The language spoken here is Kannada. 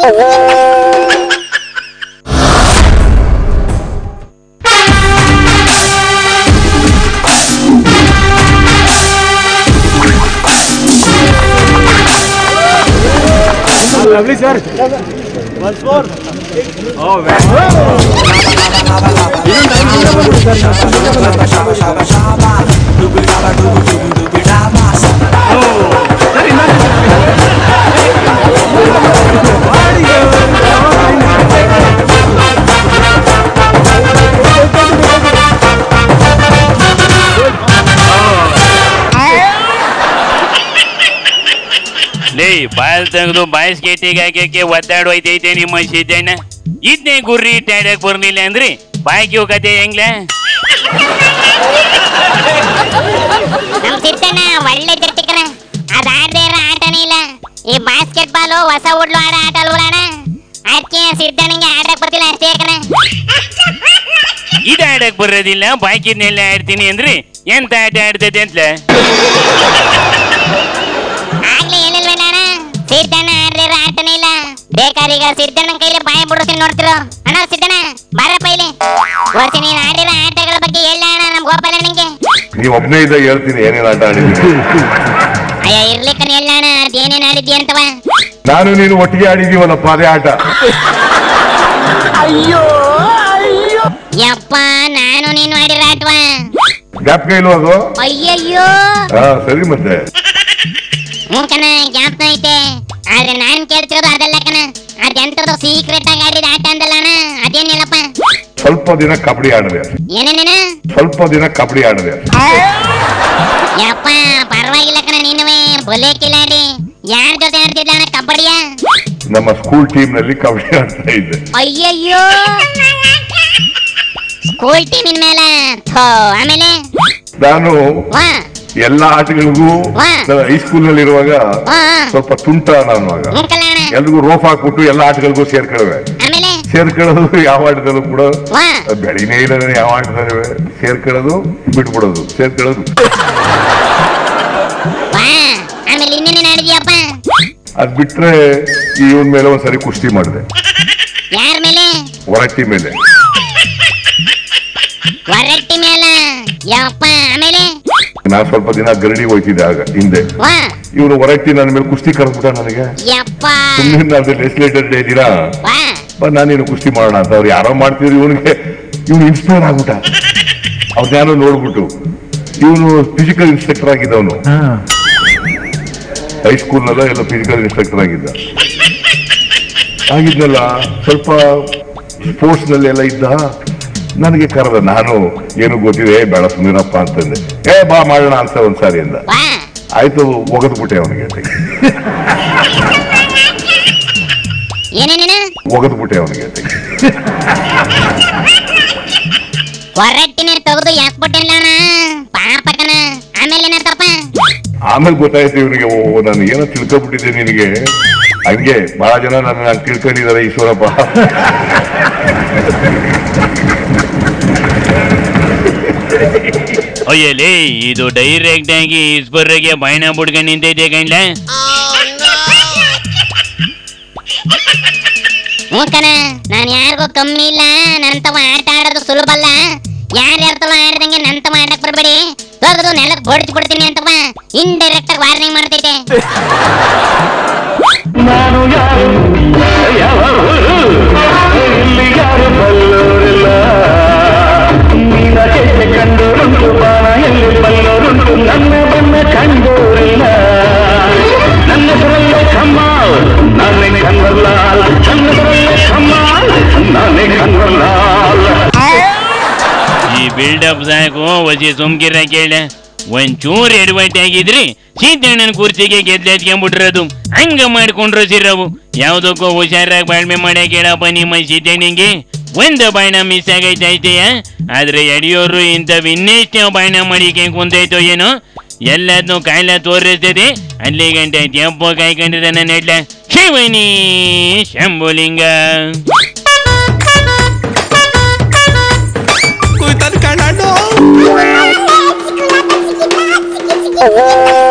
Lovely, sir. Once more. Oh, very good. Ball ತೆಗೆದು ಬಾಯ್ಸ್ ಗೇಟಿಗೆ ಹಾಕಕ್ಕೆ ಒದ್ದಾಡೋಯ್ತೈತೆ ನಿಮ್ಮ ಸಿದ್ದಣ್ಣ. ಇದನ್ನೇ ಗುರ್ರಿ ಟ್ಯಾಡಕ್ ಬರ್ಲಿಲ್ಲ ಅಂದ್ರಿ ಬಾಯ್ಕಿವ್ ಕತೆ ಹೆಂಗ್ಲೇ? ನಮ್ ಸಿದ್ದಣ್ಣ ಒಳ್ಳೆ ಜಟ್ಟಿಕರ. ಅದಾಡದೇ ಇರೋ ಆಟನೇ ಇಲ್ಲ. ಈ ಬಾಸ್ಕೆಟ್ ಬಾಲು ಹೊಸ ಹುಡ್ಲು ಆಡೋ ಆಟ ಅಲ್ವಣ್ಣ. ಅದಕ್ಕೆ ಸಿದ್ದಣ್ಣಂಗೆ ಆಡಕ್ ಬರ್ತಿಲ್ಲ ಅಷ್ಟೇ ಕಣ. ಇದು ಆಡಕ್ ಬರೋದಿಲ್ಲ, ಬಾಕಿದ್ನೆಲ್ಲ ಆಡ್ತೀನಿ ಅಂದ್ರಿ ಎಂತ ಆಟ ಆಡ್ತೈತೆ ಅಂತ ಆಗ್ಲೇ ಹೇಳಿಲ್ವೇನ ಸಿದ್ದಣ್ಣ ಆಡ್ದಿರೋ ಆಟನೇ ಇಲ್ಲ. ಬೇಕಾರೀಗ ಸಿದ್ದಣ್ಣ ಕೈಲಿ ಬಾಯಿ ಬಿಡಿಸ್ತೀನಿ ನೋಡ್ತಿರೋ. ಅಣ್ಣ ಸಿದ್ದಣ್ಣ ಬಾರಪ್ಪ ಇಲ್ಲಿ. ವರ್ಷ ನೀನ್ ಆಡಿರೋ ಆಟಗಳ ಬಗ್ಗೆ ಹೇಳ ಅಣ್ಣ ನಮ್ ಗೋಪಾಲಣ್ಣಂಗೆ. ನೀವ್ ಒಬ್ಬನೇ ಇದ್ದಾಗ ಹೇಳ್ತೀನಿ ಏನೇನ್ ಆಟ ಆಡಿದ್ದೀನಿ. ಅಯ್ಯ ಇರ್ಲಿಕ್ಕನ ಹೇಳ ಅಣ್ಣ ಅದೇನೇನ್ ಆಡಿದ್ದಿ ಅಂತವ. ನಾನು ನೀನು ಒಟ್ಟಿಗೆ ಆಡಿದೀವಲ್ಲಪ್ಪ ಅದೇ ಆಟ. ಅಯ್ಯೋ ಯಪ್ಪ ನಾನು ನೀನು ಆಡಿರೋ ಆಟವ ಜ್ಞಾಪಕ ಇಲ್ವ ಅದು? ಅಯ್ಯಯ್ಯೋ ಸರಿ ಮತ್ತೆ ಹ್ಞೂ ಕಣ ಜ್ಞಾಪಕ ಐತೆ. ಆದ್ರೆ ನಾನ್ ಕೇಳ್ತಿರೋದು ಅದಲ್ಲ ಕಣ. ಅದೆಂತದ್ದು ಸೀಕ್ರೆಟ್ ಆಗಿ ಆಡಿದ ಆಟ ಅಂದಲ್ಲ ಅಣ್ಣ, ಅದೇನಿಲ್ಲಪ್ಪ. ಸ್ವಲ್ಪ ದಿನ ಕಬಡ್ಡಿ ಆಡಿದೆ. ಏನೇನೇನ? ಸ್ವಲ್ಪ ದಿನ ಕಬಡ್ಡಿ ಆಡಿದೆ. ಯಪ್ಪ ಪರವಾಗಿಲ್ಲ ಕಣ ನೀನುವೆ ಬೊಲೆ ಕಿಲಾಡಿ. ಯಾರ ಜೊತೆ ಆಡ್ತಿದ್ದ ಅಣ್ಣ ಕಬಡ್ಡಿಯ? ನಮ್ಮ ಸ್ಕೂಲ್ ಟೀಮ್ ನಲ್ಲಿ ಕಬಡ್ಡಿ ಆಡ್ತಾ ಇದ್ದೆ. ಅಯ್ಯಯ್ಯೋ ಸ್ಕೂಲ್ ಟೀಮಿನ ಮೇಲೆ ಆಮೇಲೆ ನಾನು ಎಲ್ಲಾ ಆಟಗಳಿಗೂ ಹೈಸ್ಕೂಲ್ ನಲ್ಲಿ ಇರುವಾಗ ಸ್ವಲ್ಪ ತುಂಟ ನಾನು ಆಗ ಎಲ್ರಿಗೂ ರೋಫ್ ಹಾಕ್ಬಿಟ್ಟು ಎಲ್ಲಾ ಆಟಗಳಿಗೂ ಸೇರ್ಕೊಳ್ಳುವೆ. ಸೇರ್ಕೊಳ್ಳೋದು ಯಾವ ಆಟದಲ್ಲೂ ಕೂಡ ಬೆಳಿನೇ ಇಲ್ಲ. ಯಾವ ಆಟದಲ್ಲಿ ಸೇರ್ಕೊಳ್ಳೋದು ಬಿಟ್ಬಿಡೋದು, ಸೇರ್ಕೊಳ್ಳೋದು. ಅದ್ ಬಿಟ್ರೆ ಇವನ್ ಮೇಲೆ ಒಂದ್ಸರಿ ಕುಸ್ತಿ ಮಾಡಿದೆ. ಹೊರಟ್ಟಿ ಮೇಲೆ. ನಾ ಸ್ವಲ್ಪ ದಿನ ಗರಡಿ ಹೋಯ್ತಿದ್ದೆ ಆಗ ಹಿಂದೆ. ಇವನು ಹೊರಟ್ಟಿ ನನ್ನ ಮೇಲೆ ಕುಸ್ತಿ ಕರೆದ್ಬಿಟ್ಟ ನನಗೆ. ಸುಮ್ಮನೆ ಲೆಸ್ಲೇಟರ್ ಡೇ ದಿನ ನಾನೇನು ಕುಸ್ತಿ ಮಾಡೋಣ ಅಂತ ಅವ್ರು ಯಾರೋ ಮಾಡ್ತಿದ್ರು. ಇವನು ಇನ್ಸ್ಪೈರ್ ಆಗ್ಬಿಟ್ಟ. ಅವ್ರು ಯಾರೋ ನೋಡ್ಬಿಟ್ಟು. ಇವನು ಫಿಸಿಕಲ್ ಇನ್ಸ್ಪೆಕ್ಟರ್ ಆಗಿದ್ದವನು. ಹೈಸ್ಕೂಲ್ ನಲ್ಲ ಎಲ್ಲ ಫಿಸಿಕಲ್ ಇನ್ಸ್ಪೆಕ್ಟರ್ ಆಗಿದ್ನಲ್ಲ. ಸ್ವಲ್ಪ ಸ್ಪೋರ್ಟ್ಸ್ ನಲ್ಲಿ ಎಲ್ಲ ಇದ್ದ. ನನಗೆ ಕರೆದ. ನಾನು ಏನು ಗೊತ್ತಿದೆ ಬೇಡ ಸುಂದರಪ್ಪ ಅಂತಂದೆ. ಬಾ ಮಾಡೋಣ ಅಂತ ಒಂದ್ಸಾರಿ ಅಂದ. ಆಯ್ತು ಒಗದ್ಬಿಟ್ಟೆ ಅವನಿಗೆ. ಒಗದ್ಬಿಟ್ಟೆ ಅವನಿಗೆ. ಆಮೇಲೆ ಗೊತ್ತಾಯ್ತು ಇವನಿಗೆ. ನಾನು ಏನೋ ತಿಳ್ಕೊಬಿಟ್ಟಿದ್ದೆ ನಿನಗೆ. ಹಂಗೆ ಬಹಳ ಜನ ನಾನು ತಿಳ್ಕೊಂಡಿದ್ದಾರೆ ಈಶ್ವರಪ್ಪ. ಅಯ್ಯಲೇ ಇದು ಡೈರೆಕ್ಟ್ ಆಗಿ ಈಶ್ವರ್ಗೆ ಬಾಯ್ನ ಬಿಡ್ಕೊಂಡು ನಿಂತೈತೆ ಕಂಡ್ಲ. ನಾನು ಯಾರಿಗೂ ಕಮ್ಮಿ ಇಲ್ಲ. ನನ್ನಂತವ ಆಟ ಆಡೋದು ಸುಲಭ ಅಲ್ಲ. ಯಾರ್ಯಾರ್ತವ ಆಡ್ದಂಗೆ ನನ್ನಂತವ ಆಡಕ್ ಬರ್ಬೇಡಿ. ದೊಡ್ಡದು ನೆಲಕ್ಕೆ ಹೊಡ್ತಿ ಬಿಡ್ತೀನಿ ಅಂತವ ಇಂಡೈರೆಕ್ಟ್ ಆಗಿ ವಾರ್ನಿಂಗ್ ಮಾಡ್ತೈತೆ. ನಾನು ಯಾರು ನೀನ ಕೆಟ್ಟ ಕಂಡೋರುಂಟು ಬಾಣ ಎಲ್ಲಿ ಬಲ್ಲೋರುಂಟು ನನ್ನ ಬಣ್ಣ ಕಂಡೋರಿಲ್ಲ. ನನ್ನ ಹೆಸರಲ್ಲೇ ಕಮ್ಮಾಳ್ ನಾನೇ ಕನ್ವರ್ಲಾಲ್. ನನ್ನ ಹೆಸರಲ್ಲೇ ಕಮ್ಮಾಳ್ ನಾನೇ ಕನ್ವರ್ಲಾಲ್. ಈ ಬಿಲ್ಡಪ್ ಸಾಕು ವಸಿ ಸುಮ್ಕಿರ ಕೇಳ. ಒಂಚೂರು ಎಡವಟ್ಟೆ ಆಗಿದ್ರಿ ಸಿದ್ದಣ್ಣನ ಕುರ್ಚಿಗೆ ಗೆದ್ಲೆತ್ಕೊಂಡ್ಬಿಟ್ರದು. ಹಂಗ ಮಾಡ್ಕೊಂಡ್ರು ಸಿರವು. ಯಾವ್ದಕ್ಕೋ ಹುಷಾರಾಗಿ ಬಾಳ್ಮೆ ಮಾಡ ಕೇಳಪ್ಪ ನಿಮ್ಮ ಸಿದ್ದಣ್ಣಂಗೆ. ಒಂದ ಬಾಯ್ನ ಮಿಸ್ ಆಗೈತೆ ಅಷ್ಟೇಯ. ಆದ್ರೆ ಯಡಿಯೋರು ಇಂಥವ್ ಇನ್ನೆಷ್ಟೇ ಬಾಯ್ನ ಮಾಡಿಕೆ ಕುಂತೈತೋ ಏನೋ. ಎಲ್ಲದನ್ನೂ ಕಾಯ್ಲ ತೋರಿಸ್ತದೆ. ಅಲ್ಲಿ ಗಂಟೆ ತೆಪ್ಪ ಕಾಯ್ಕೊಂಡಿರ ನನ್ನ ನೆಡ್ಲ ಶಿವನಿ ಶಂಭುಲಿಂಗ. Oh